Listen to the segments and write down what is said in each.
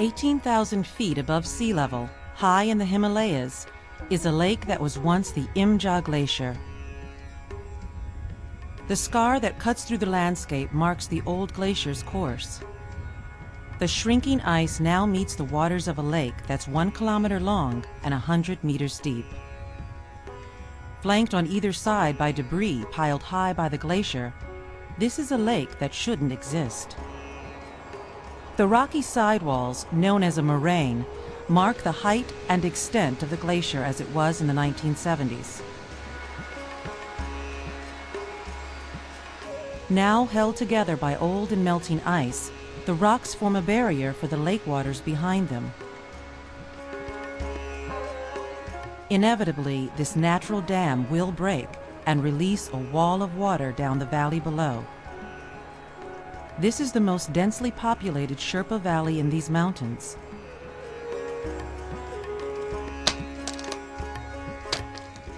18,000 feet above sea level, high in the Himalayas, is a lake that was once the Imja Glacier. The scar that cuts through the landscape marks the old glacier's course. The shrinking ice now meets the waters of a lake that's 1 kilometer long and 100 meters deep. Flanked on either side by debris piled high by the glacier, this is a lake that shouldn't exist. The rocky sidewalls, known as a moraine, mark the height and extent of the glacier as it was in the 1970s. Now held together by old and melting ice, the rocks form a barrier for the lake waters behind them. Inevitably, this natural dam will break and release a wall of water down the valley below. This is the most densely populated Sherpa Valley in these mountains.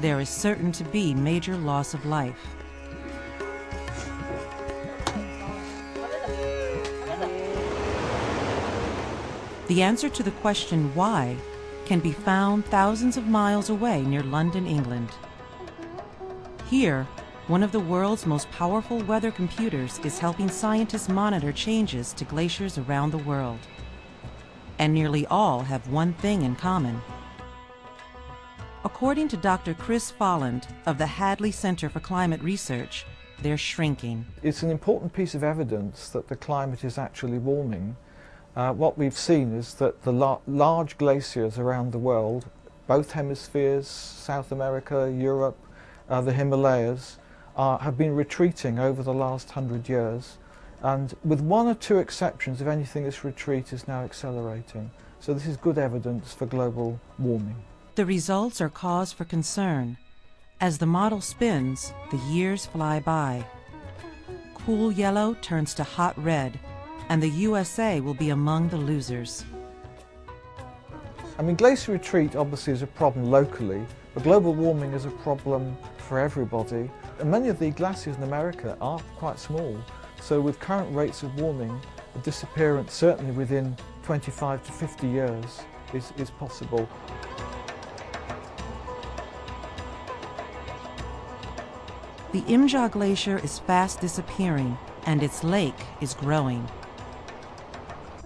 There is certain to be major loss of life. The answer to the question why can be found thousands of miles away near London, England. Here, one of the world's most powerful weather computers is helping scientists monitor changes to glaciers around the world. And nearly all have one thing in common. According to Dr. Chris Folland of the Hadley Center for Climate Research, they're shrinking. It's an important piece of evidence that the climate is actually warming. What we've seen is that the large glaciers around the world, both hemispheres, South America, Europe, the Himalayas, have been retreating over the last 100 years. And with one or two exceptions, if anything, this retreat is now accelerating. So this is good evidence for global warming. The results are cause for concern. As the model spins, the years fly by. Cool yellow turns to hot red, and the USA will be among the losers. I mean, glacier retreat obviously is a problem locally, but global warming is a problem for everybody. And many of the glaciers in America are quite small, so with current rates of warming, the disappearance certainly within 25 to 50 years is possible. The Imja Glacier is fast disappearing, and its lake is growing.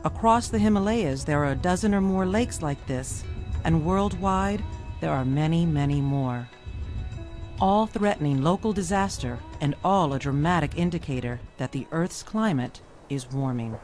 Across the Himalayas, there are a dozen or more lakes like this, and worldwide, there are many, many more. All threatening local disaster, and all a dramatic indicator that the Earth's climate is warming.